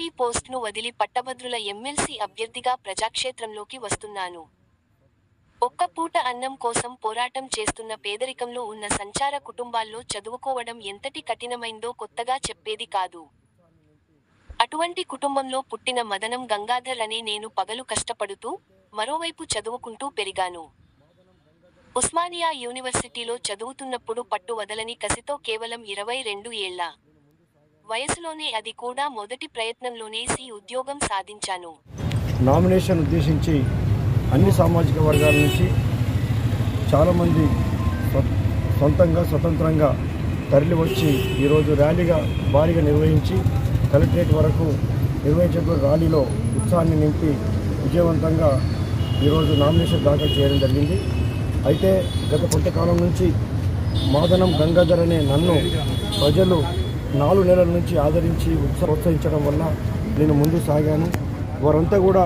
TV పోస్ట్ను వదిలి పట్టభద్రుల MLC అభ్యర్థిగా ప్రజాక్షేత్రంలోకి వస్తున్నాను. ఒక్క పూట అన్నం కోసం పోరాటం చేస్తున్న పేదరికంలో ఉన్న సంచార కుటుంబాల్లో చదువుకోవడం ఎంతటి కఠినమైందో కొత్తగా చెప్పేది కాదు. అటువంటి కుటుంబంలో పుట్టిన మదనం గంగాధర్ అనే నేను పగలు కష్టపడుతూ, మరోవైపు చదువుకుంటూ పెరిగాను. ఉస్మానియా యూనివర్సిటీలో చదువుతున్నప్పుడు పట్టు వదలని కసితో కేవలం 22 ఏళ్ల వయసులోనే, అది కూడా మొదటి ప్రయత్నంలోనే ఉద్యోగం సాధించాను. నామినేషన్ ఉద్దేశించి అన్ని సామాజిక వర్గాల నుంచి చాలామంది సొంతంగా స్వతంత్రంగా తరలి వచ్చి ఈరోజు ర్యాలీగా భారీగా నిర్వహించి కలెక్టరేట్ వరకు నిర్వహించే ర్యాలీలో ఉత్సాహాన్ని నింపి విజయవంతంగా ఈరోజు నామినేషన్ దాఖలు చేయడం జరిగింది. అయితే గత కొంతకాలం నుంచి మదనం గంగాధర్ అనే నన్ను ప్రజలు 4 నెలల నుంచి ఆదరించి ప్రోత్సహించడం వల్ల నేను ముందు సాగాను. వారంతా కూడా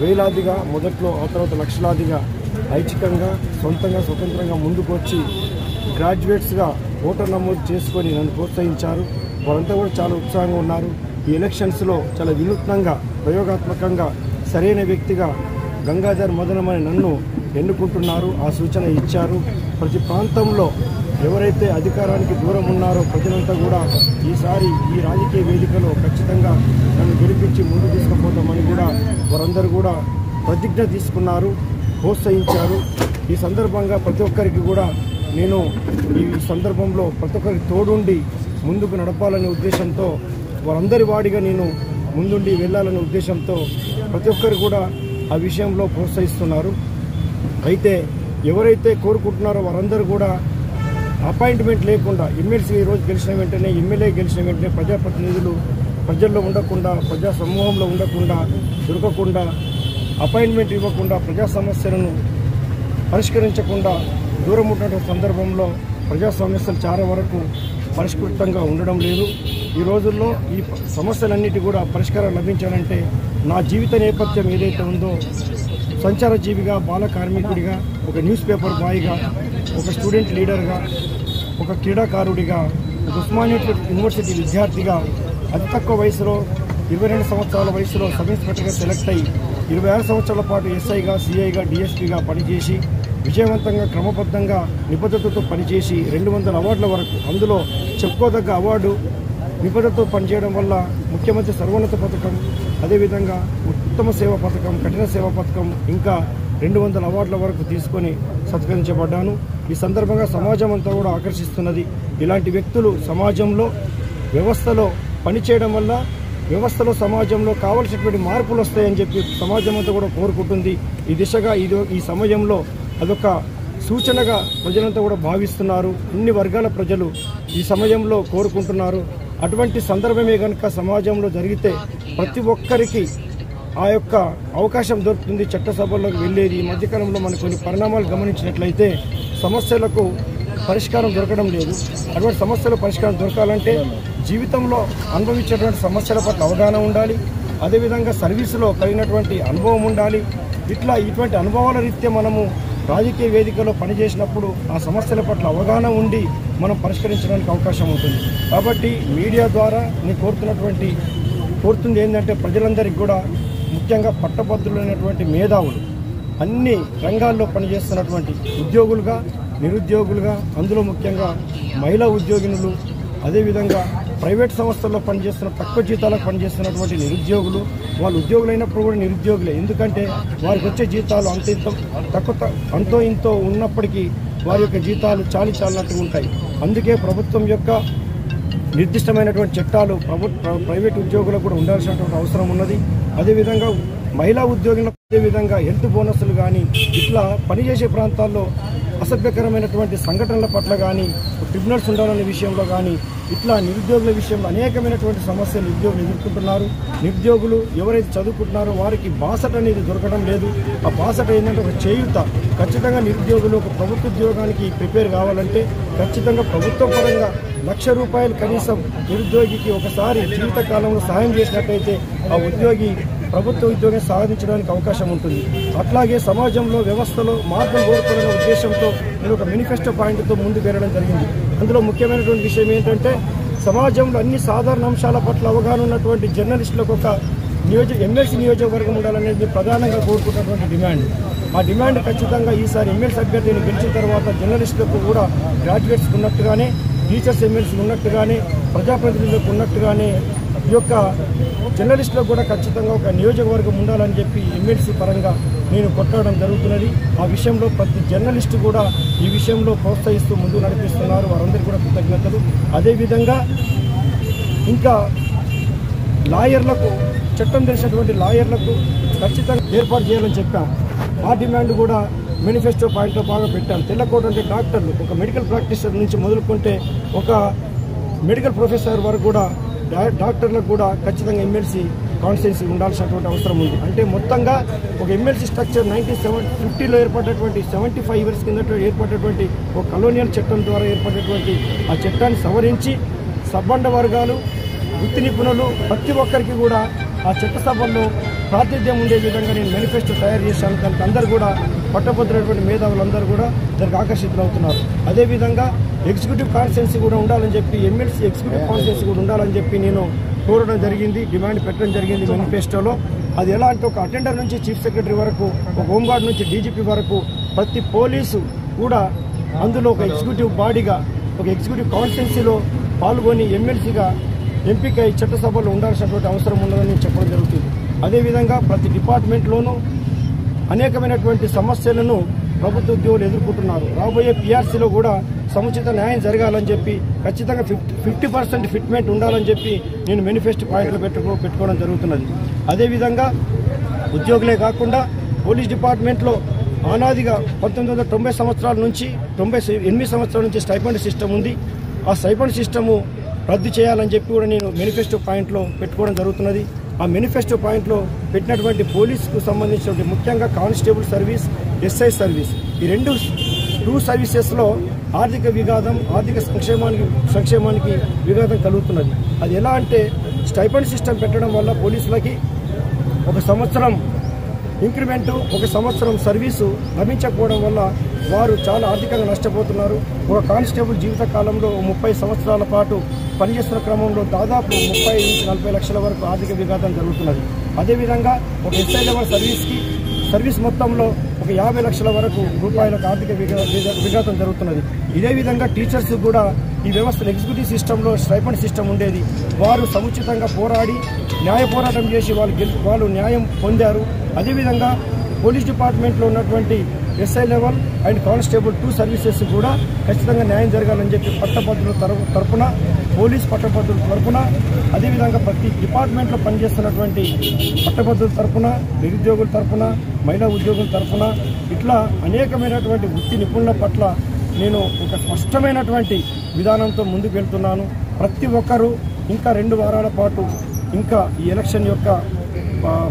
వేలాదిగా మొదట్లో, ఆ తర్వాత లక్షలాదిగా ఐచ్ఛికంగా స్వతంత్రంగా ముందుకు వచ్చి గ్రాడ్యుయేట్స్గా ఓటర్ నమోదు చేసుకొని నన్ను ప్రోత్సహించారు. వారంతా కూడా చాలా ఉత్సాహంగా ఉన్నారు. ఈ ఎలక్షన్స్లో చాలా వినూత్నంగా, ప్రయోగాత్మకంగా సరైన వ్యక్తిగా గంగాధర్ మదనం అనే నన్ను ఎన్నుకుంటున్నారు. ఆ సూచన ఇచ్చారు. ప్రతి ప్రాంతంలో ఎవరైతే అధికారానికి దూరం ఉన్నారో ప్రజలంతా కూడా ఈసారి ఈ రాజకీయ వేదికలో ఖచ్చితంగా నన్ను గెలిపించి ముందుకు తీసుకుపోతామని కూడా వారందరూ కూడా ప్రతిజ్ఞ తీసుకున్నారు, ప్రోత్సహించారు. ఈ సందర్భంగా ప్రతి ఒక్కరికి కూడా నేను ఈ సందర్భంలో ప్రతి ఒక్కరికి తోడుండి ముందుకు నడపాలనే ఉద్దేశంతో, వారందరి వాడిగా నేను ముందుండి వెళ్ళాలనే ఉద్దేశంతో ప్రతి ఒక్కరు కూడా ఆ విషయంలో ప్రోత్సహిస్తున్నారు. అయితే ఎవరైతే కోరుకుంటున్నారో వారందరూ కూడా అపాయింట్మెంట్ లేకుండా ఎమ్మెల్సీ ఈరోజు గెలిచిన వెంటనే, ఎమ్మెల్యే గెలిచిన వెంటనే ప్రజాప్రతినిధులు ప్రజల్లో ఉండకుండా, ప్రజా సమూహంలో ఉండకుండా, దొరకకుండా, అపాయింట్మెంట్ ఇవ్వకుండా, ప్రజా సమస్యలను పరిష్కరించకుండా దూరం ఉన్నటువంటి సందర్భంలో ప్రజా సమస్యలు చాలా వరకు పరిష్కృతంగా ఉండడం లేదు. ఈ రోజుల్లో ఈ సమస్యలన్నిటి కూడా పరిష్కారం లభించాలంటే నా జీవిత నేపథ్యం ఏదైతే ఉందో, సంచార జీవిగా, బాల కార్మికుడిగా, ఒక న్యూస్ పేపర్ బాయ్గా, ఒక స్టూడెంట్ లీడర్గా, ఒక క్రీడాకారుడిగా, ఒక ఉస్మానియా యూనివర్సిటీ విద్యార్థిగా, అతి తక్కువ వయసులో 22 సంవత్సరాల వయసులో సబ్ ఇన్స్పెక్టర్గా సెలెక్ట్ అయ్యి 26 సంవత్సరాల పాటు ఎస్ఐగా, సిఐగా, డిఎస్పీగా పనిచేసి విజయవంతంగా, క్రమబద్ధంగా, నిబద్ధతతో పనిచేసి 200 అవార్డుల వరకు, అందులో చెప్పుకోదగ్గ అవార్డు నిబద్ధతతో పనిచేయడం వల్ల ముఖ్యమంత్రి సర్వోన్నత పథకం, అదేవిధంగా ఉత్తమ సేవా పథకం, కఠిన సేవా పథకం, ఇంకా 200 అవార్డుల వరకు తీసుకొని సత్కరించబడ్డాను. ఈ సందర్భంగా సమాజం అంతా కూడా ఆకర్షిస్తున్నది. ఇలాంటి వ్యక్తులు సమాజంలో, వ్యవస్థలో పనిచేయడం వల్ల వ్యవస్థలో, సమాజంలో కావలసినటువంటి మార్పులు వస్తాయని చెప్పి సమాజం అంతా కూడా కోరుకుంటుంది. ఈ దిశగా ఈ సమయంలో అదొక సూచనగా ప్రజలంతా కూడా భావిస్తున్నారు. అన్ని వర్గాల ప్రజలు ఈ సమయంలో కోరుకుంటున్నారు. అటువంటి సందర్భమే కనుక సమాజంలో జరిగితే ప్రతి ఒక్కరికి ఆ యొక్క అవకాశం దొరుకుతుంది, చట్టసభల్లోకి వెళ్ళేది. ఈ మధ్యకాలంలో మనకు కొన్ని పరిణామాలు గమనించినట్లయితే సమస్యలకు పరిష్కారం దొరకడం లేదు. అటువంటి సమస్యల పరిష్కారం దొరకాలంటే జీవితంలో అనుభవించేటువంటి సమస్యల పట్ల అవగాహన ఉండాలి. అదేవిధంగా సర్వీసులో కలిగినటువంటి అనుభవం ఉండాలి. ఇటువంటి అనుభవాల రీత్యా మనము రాజకీయ వేదికలో పనిచేసినప్పుడు ఆ సమస్యల పట్ల అవగాహన ఉండి మనం పరిష్కరించడానికి అవకాశం ఉంటుంది. కాబట్టి మీడియా ద్వారా నేను కోరుతుంది ఏంటంటే ప్రజలందరికీ కూడా, ముఖ్యంగా పట్టభద్రులైనటువంటి మేధావులు, అన్ని రంగాల్లో పనిచేస్తున్నటువంటి ఉద్యోగులుగా, నిరుద్యోగులుగా, అందులో ముఖ్యంగా మహిళా ఉద్యోగినులు, అదేవిధంగా ప్రైవేట్ సంస్థల్లో పనిచేస్తున్న తక్కువ జీతాలకు పనిచేస్తున్నటువంటి నిరుద్యోగులు, వాళ్ళు ఉద్యోగులైనప్పుడు కూడా నిరుద్యోగులే. ఎందుకంటే వారికి వచ్చే జీతాలు అంతో ఇంతో ఉన్నప్పటికీ వారి యొక్క జీతాలు చాలినట్టుగా ఉంటాయి. అందుకే ప్రభుత్వం యొక్క నిర్దిష్టమైనటువంటి చట్టాలు ప్రైవేట్ ఉద్యోగులకు కూడా ఉండాల్సినటువంటి అవసరం ఉన్నది. అదేవిధంగా మహిళా ఉద్యోగులకు, అదేవిధంగా హెల్త్ బోనస్లు కానీ, ఇట్లా పనిచేసే ప్రాంతాల్లో అసభ్యకరమైనటువంటి సంఘటనల పట్ల కానీ, ట్రిబ్యునల్స్ ఉండాలనే విషయంలో కానీ, ఇట్లా నిరుద్యోగుల విషయంలో అనేకమైనటువంటి సమస్యలు నిరుద్యోగులు ఎదుర్కొంటున్నారు. నిరుద్యోగులు ఎవరైతే చదువుకుంటున్నారో వారికి బాసట అనేది దొరకడం లేదు. ఆ బాసట ఏంటంటే ఒక చేయూత. ఖచ్చితంగా నిరుద్యోగులు ఒక ప్రభుత్వ ఉద్యోగానికి ప్రిపేర్ కావాలంటే ఖచ్చితంగా ప్రభుత్వ పరంగా ₹1,00,000 కనీసం నిరుద్యోగికి ఒకసారి జీవితకాలంలో సహాయం చేసినట్టయితే ఆ ఉద్యోగి ప్రభుత్వ ఉద్యోగం సాధించడానికి అవకాశం ఉంటుంది. అట్లాగే సమాజంలో, వ్యవస్థలో మార్పులు కోరుకోవాలనే ఉద్దేశంతో నేను ఒక మేనిఫెస్టో పాయింట్తో ముందుకు వెళ్ళడం జరిగింది. అందులో ముఖ్యమైనటువంటి విషయం ఏంటంటే సమాజంలో అన్ని సాధారణ అంశాల పట్ల అవగాహన ఉన్నటువంటి జర్నలిస్టులకు ఒక ఎమ్మెల్సీ నియోజకవర్గం ఉండాలనేది ప్రధానంగా కోరుకున్నటువంటి డిమాండ్. ఆ డిమాండ్ ఖచ్చితంగా ఈసారి ఎమ్మెల్సీ అభ్యర్థిని గెలిచిన తర్వాత జర్నలిస్టులకు కూడా గ్రాడ్యుయేట్స్కి ఉన్నట్టుగానే, టీచర్స్ ఎమ్మెల్సీకి ఉన్నట్టుగానే, ప్రజాప్రతినిధులకు ఉన్నట్టుగానే ఈ యొక్క జర్నలిస్టులకు కూడా ఖచ్చితంగా ఒక నియోజకవర్గం ఉండాలని చెప్పి ఎమ్మెల్సీ పరంగా నేను కొట్టడం జరుగుతున్నది. ఆ విషయంలో ప్రతి జర్నలిస్టు కూడా ఈ విషయంలో ప్రోత్సహిస్తూ ముందుకు నడిపిస్తున్నారు. వారందరికీ కూడా కృతజ్ఞతలు. అదేవిధంగా ఇంకా లాయర్లకు, చట్టం తెలిసినటువంటి లాయర్లకు ఖచ్చితంగా ఏర్పాటు చేయాలని చెప్పాం. ఆ డిమాండ్ కూడా మేనిఫెస్టో పాయింట్లో బాగా పెట్టాం. తెల్లకోట అంటే డాక్టర్లు, ఒక మెడికల్ ప్రాక్టీషనర్ నుంచి మొదలుకుంటే ఒక మెడికల్ ప్రొఫెసర్ వరకు కూడా డాక్టర్లకు కూడా ఖచ్చితంగా ఎమ్మెల్సీ కాన్స్టిట్యున్సీ ఉండాల్సినటువంటి అవసరం ఉంది. అంటే మొత్తంగా ఒక ఎమ్మెల్సీ స్ట్రక్చర్ 1950లో ఏర్పడినటువంటి 75 ఇయర్స్ కింద ఏర్పడినటువంటి ఒక కలోనియల్ చట్టం ద్వారా ఏర్పడినటువంటి ఆ చట్టాన్ని సవరించి సబ్బండ వర్గాలు, వృత్తి నిపుణులు ప్రతి ఒక్కరికి కూడా ఆ చట్టసభల్లో ప్రాతినిధ్యం ఉండే విధంగా నేను మేనిఫెస్టో తయారు చేశాను. దానికి అందరూ కూడా పట్టభద్రులైనటువంటి మేధావులందరూ కూడా దానికి ఆకర్షితులవుతున్నారు. అదేవిధంగా ఎగ్జిక్యూటివ్ కాన్స్టిట్యున్సీ కూడా ఉండాలని చెప్పి, ఎమ్మెల్సీ ఎగ్జిక్యూటివ్ కాన్స్టిట్యున్సీ కూడా ఉండాలని చెప్పి నేను కోరడం జరిగింది, డిమాండ్ పెట్టడం జరిగింది మేనిఫెస్టోలో. అది ఎలా అంటే ఒక అటెండర్ నుంచి చీఫ్ సెక్రటరీ వరకు, ఒక హోంగార్డ్ నుంచి డీజీపీ వరకు ప్రతి పోలీసు కూడా అందులో ఒక ఎగ్జిక్యూటివ్ బాడీగా, ఒక ఎగ్జిక్యూటివ్ కాన్స్టిట్యున్సీలో పాల్గొని ఎమ్మెల్సీగా ఎంపికై చట్టసభలో ఉండాల్సినటువంటి అవసరం ఉన్నదని చెప్పడం జరుగుతుంది. అదేవిధంగా ప్రతి డిపార్ట్మెంట్లోనూ అనేకమైనటువంటి సమస్యలను ప్రభుత్వ ఉద్యోగులు ఎదుర్కొంటున్నారు. రాబోయే పీఆర్సీలో కూడా సముచిత న్యాయం జరగాలని చెప్పి, ఖచ్చితంగా 50% ఫిట్మెంట్ ఉండాలని చెప్పి నేను మేనిఫెస్టో పాయింట్లు పెట్టుకోవడం జరుగుతున్నది. అదేవిధంగా ఉద్యోగులే కాకుండా పోలీస్ డిపార్ట్మెంట్లో ఆనాదిగా 1990 సంవత్సరాల నుంచి 98 సంవత్సరాల నుంచి స్టైపెండ్ సిస్టమ్ ఉంది. ఆ స్టైపెండ్ సిస్టము రద్దు చేయాలని చెప్పి కూడా నేను మేనిఫెస్టో పాయింట్లో పెట్టుకోవడం జరుగుతున్నది. ఆ మేనిఫెస్టో పాయింట్లో పెట్టినటువంటి పోలీసుకు సంబంధించినటువంటి ముఖ్యంగా కానిస్టేబుల్ సర్వీస్, ఎస్ఐ సర్వీస్, ఈ టూ సర్వీసెస్లో ఆర్థిక విఘాతం, ఆర్థిక సంక్షేమానికి విఘాతం కలుగుతున్నది. అది ఎలా అంటే స్టైపెండ్ సిస్టమ్ పెట్టడం వల్ల పోలీసులకి ఒక సంవత్సరం ఇంక్రిమెంటు, ఒక సంవత్సరం సర్వీసు లభించకపోవడం వల్ల వారు చాలా ఆర్థికంగా నష్టపోతున్నారు. ఒక కానిస్టేబుల్ జీవిత కాలంలో 30 సంవత్సరాల పాటు పనిచేస్తున్న క్రమంలో దాదాపు 30 నుంచి 40 లక్షల వరకు ఆర్థిక విఘాతం జరుగుతున్నది. అదేవిధంగా ఒక ఎస్ఐ లెవెల్ సర్వీస్ మొత్తంలో ఒక 50 లక్షల వరకు రూపాయలకు ఆర్థిక విఘాతం జరుగుతున్నది. ఇదే విధంగా టీచర్స్ కూడా ఈ వ్యవస్థలో ఎగ్జిక్యూటివ్ సిస్టంలో స్టైపెండ్ సిస్టమ్ ఉండేది. వారు సముచితంగా పోరాడి న్యాయ పోరాటం చేసి వాళ్ళు న్యాయం పొందారు. అదేవిధంగా పోలీస్ డిపార్ట్మెంట్లో ఉన్నటువంటి SI level and constable 2 services కూడా ఖచ్చితంగా న్యాయం జరగాలని చెప్పి పట్టభద్రుల తరఫున, పోలీస్ పట్టభద్రుల తరఫున, అదేవిధంగా ప్రతి డిపార్ట్మెంట్లో పనిచేస్తున్నటువంటి పట్టభద్రుల తరఫున, నిరుద్యోగుల తరఫున, మహిళా ఉద్యోగుల తరఫున ఇట్లా అనేకమైనటువంటి వృత్తి నిపుణుల పట్ల నేను ఒక స్పష్టమైనటువంటి విధానంతో ముందుకు వెళ్తున్నాను. ప్రతి ఒక్కరూ ఇంకా 2 వారాల పాటు ఇంకా ఈ ఎలక్షన్ యొక్క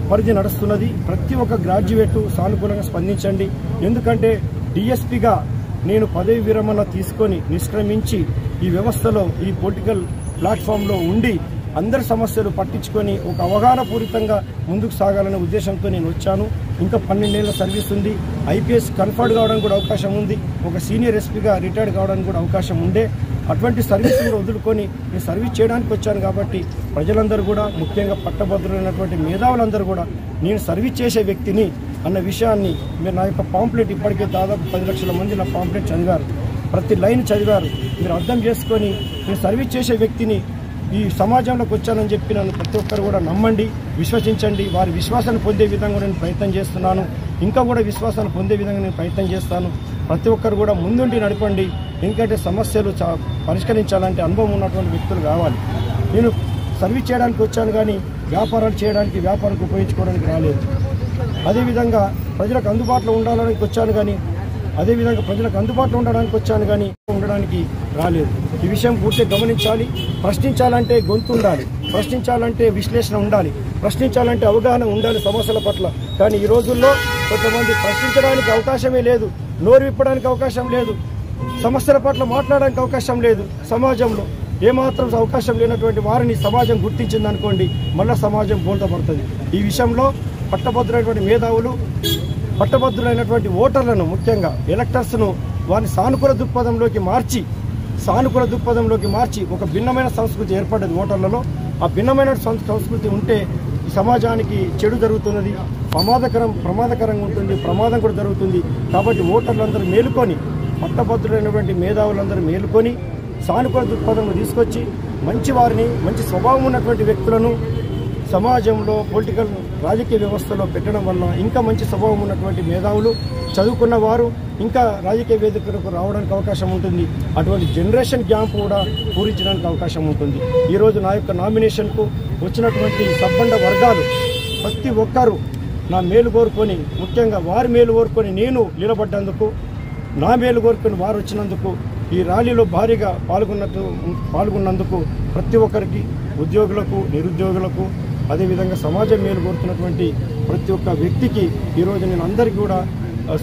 పరిధి నడుస్తున్నది. ప్రతి ఒక్క గ్రాడ్యుయేటు సానుకూలంగా స్పందించండి. ఎందుకంటే డిఎస్పీగా నేను పదవి విరమణ తీసుకొని నిష్క్రమించి ఈ వ్యవస్థలో, ఈ పొలిటికల్ ప్లాట్ఫామ్లో ఉండి అందరి సమస్యలు పట్టించుకొని ఒక అవగాహనపూరితంగా ముందుకు సాగాలనే ఉద్దేశంతో నేను వచ్చాను. ఇంకా 12 ఏళ్ల సర్వీస్ ఉంది. ఐపీఎస్ కన్ఫర్డ్ కావడానికి కూడా అవకాశం ఉంది. ఒక సీనియర్ ఎస్పీగా రిటైర్డ్ కావడానికి కూడా అవకాశం ఉండే. అటువంటి సర్వీస్ కూడా వదులుకొని నేను సర్వీస్ చేయడానికి వచ్చాను. కాబట్టి ప్రజలందరూ కూడా, ముఖ్యంగా పట్టభద్రులైనటువంటి మేధావులందరూ కూడా నేను సర్వీస్ చేసే వ్యక్తిని అన్న విషయాన్ని మీరు నా యొక్క పాంప్లెట్ ఇప్పటికే దాదాపు 10 లక్షల మంది నా పాంప్లెట్ చదివారు, ప్రతి లైన్ చదివారు. మీరు అర్థం చేసుకొని నేను సర్వీస్ చేసే వ్యక్తిని, ఈ సమాజంలోకి వచ్చానని చెప్పి నన్ను ప్రతి ఒక్కరు కూడా నమ్మండి, విశ్వసించండి. వారి విశ్వాసాన్ని పొందే విధంగా నేను ప్రయత్నం చేస్తున్నాను. ఇంకా కూడా విశ్వాసాన్ని పొందే విధంగా నేను ప్రయత్నం చేస్తాను. ప్రతి ఒక్కరు కూడా ముందుండి నడపండి. ఎందుకంటే సమస్యలు పరిష్కరించాలంటే అనుభవం ఉన్నటువంటి వ్యక్తులు కావాలి. నేను సర్వీస్ చేయడానికి వచ్చాను కానీ వ్యాపారాలు చేయడానికి, వ్యాపారానికి ఉపయోగించుకోవడానికి రాలేదు. అదేవిధంగా ప్రజలకు అందుబాటులో ఉండడానికి వచ్చాను కానీ ఉండడానికి రాలేదు. ఈ విషయం పూర్తిగా గమనించాలి. ప్రశ్నించాలంటే గొంతు ఉండాలి, ప్రశ్నించాలంటే విశ్లేషణ ఉండాలి, ప్రశ్నించాలంటే అవగాహన ఉండాలి సమస్యల పట్ల. కానీ ఈ రోజుల్లో కొంతమంది ప్రశ్నించడానికి అవకాశమే లేదు, నోరు విప్పడానికి అవకాశం లేదు, సమస్యల పట్ల మాట్లాడడానికి అవకాశం లేదు. సమాజంలో ఏమాత్రం అవకాశం లేనటువంటి వారిని సమాజం గుర్తించిందనుకోండి, మళ్ళా సమాజం బోల్తపడుతుంది. ఈ విషయంలో పట్టభద్రులైనటువంటి మేధావులు, పట్టభద్రులైనటువంటి ఓటర్లను, ముఖ్యంగా ఎలక్టర్స్ను వారిని సానుకూల దృక్పథంలోకి మార్చి సానుకూల దృక్పథంలోకి మార్చి ఒక భిన్నమైన సంస్కృతి ఏర్పడ్డది ఓటర్లలో. ఆ భిన్నమైన సంస్కృతి ఉంటే ఈ సమాజానికి చెడు జరుగుతున్నది, ప్రమాదకరంగా ఉంటుంది, ప్రమాదం కూడా జరుగుతుంది. కాబట్టి ఓటర్లందరూ మేలుకొని, పట్టభద్రులైనటువంటి మేధావులందరూ మేలుకొని సానుకూల దృక్పథంలో తీసుకొచ్చి మంచి వారిని, మంచి స్వభావం ఉన్నటువంటి వ్యక్తులను సమాజంలో రాజకీయ వ్యవస్థలో పెట్టడం వల్ల ఇంకా మంచి స్వభావం ఉన్నటువంటి మేధావులు, చదువుకున్న వారు ఇంకా రాజకీయ వేదికలకు రావడానికి అవకాశం ఉంటుంది. అటువంటి జనరేషన్ గ్యాప్ కూడా పూరించడానికి అవకాశం ఉంటుంది. ఈరోజు నా యొక్క నామినేషన్కు వచ్చినటువంటి సబ్బండ వర్గాలు ప్రతి ఒక్కరూ నా మేలు కోరుకొని, ముఖ్యంగా వారి మేలు కోరుకొని నేను నిలబడ్డందుకు, నా మేలు కోరుకొని వారు వచ్చినందుకు, ఈ ర్యాలీలో భారీగా పాల్గొన్నందుకు ప్రతి ఒక్కరికి, ఉద్యోగులకు, నిరుద్యోగులకు, అదేవిధంగా సమాజం మేలు కోరుతున్నటువంటి ప్రతి ఒక్క వ్యక్తికి ఈరోజు నేను అందరికీ కూడా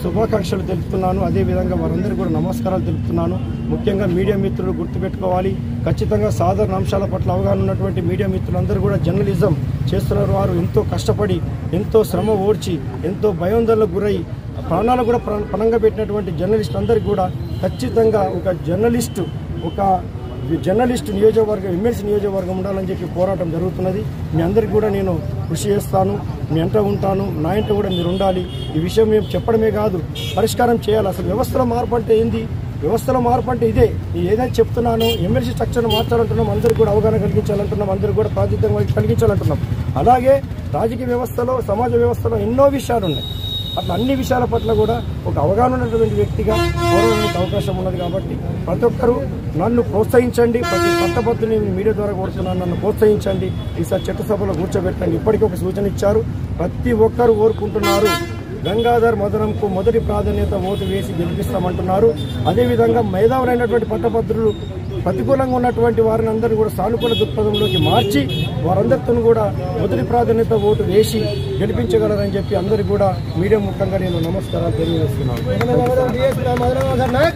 శుభాకాంక్షలు తెలుపుతున్నాను. అదేవిధంగా వారందరికీ కూడా నమస్కారాలు తెలుపుతున్నాను. ముఖ్యంగా మీడియా మిత్రులు గుర్తుపెట్టుకోవాలి, ఖచ్చితంగా సాధారణ అంశాల పట్ల అవగాహన ఉన్నటువంటి మీడియా మిత్రులందరూ కూడా జర్నలిజం చేస్తున్నారు. వారు ఎంతో కష్టపడి, ఎంతో శ్రమ ఓడ్చి, ఎంతో భయోందనలకు గురై ప్రాణాలు కూడా పణంగా పెట్టినటువంటి జర్నలిస్టులు అందరికీ కూడా ఖచ్చితంగా ఒక జర్నలిస్టు నియోజకవర్గం, ఎమ్మెల్సీ నియోజకవర్గం ఉండాలని చెప్పి పోరాటం జరుగుతున్నది. మీ అందరికీ కూడా నేను కృషి చేస్తాను, మీ వెంట ఉంటాను, నా ఇంట కూడా మీరు ఉండాలి. ఈ విషయం మేము చెప్పడమే కాదు, పరిష్కారం చేయాలి. అసలు వ్యవస్థలో మార్పు అంటే ఏంది? వ్యవస్థలో మార్పు అంటే ఇదే. నేను ఏదైతే చెప్తున్నానో, ఎమ్మెల్సీ స్ట్రక్చర్ను మార్చాలంటున్నాం, అందరికీ కూడా అవగాహన కలిగించాలంటున్నాం, అందరికీ కూడా ప్రాతినిధ్యం కలిగించాలంటున్నాం. అలాగే రాజకీయ వ్యవస్థలో, సమాజ వ్యవస్థలో ఎన్నో విషయాలు ఉన్నాయి. అట్లా అన్ని విషయాల పట్ల కూడా ఒక అవగాహన ఉన్నటువంటి వ్యక్తిగా పోరాడడానికి అవకాశం ఉన్నది. కాబట్టి ప్రతి ఒక్కరూ నన్ను ప్రోత్సహించండి. ప్రతి పట్టభద్రుని మీడియా ద్వారా కోరుతున్నాను, నన్ను ప్రోత్సహించండి. ఈసారి చట్టసభలో కూర్చోబెట్టండి. ఇప్పటికీ ఒక సూచన ఇచ్చారు, ప్రతి ఒక్కరూ కోరుకుంటున్నారు, గంగాధర్ మదనంకు మొదటి ప్రాధాన్యత ఓటు వేసి గెలిపిస్తామంటున్నారు. అదేవిధంగా మేధావులైనటువంటి పట్టభద్రులు ప్రతికూలంగా ఉన్నటువంటి వారిని అందరినీ కూడా సానుకూల దృక్పథంలోకి మార్చి వారందరితో కూడా మొదటి ప్రాధాన్యత ఓటు వేసి గెలిపించగలరని చెప్పి అందరికీ కూడా మీడియా ముఖంగా నేను నమస్కారాలు తెలియజేస్తున్నాను.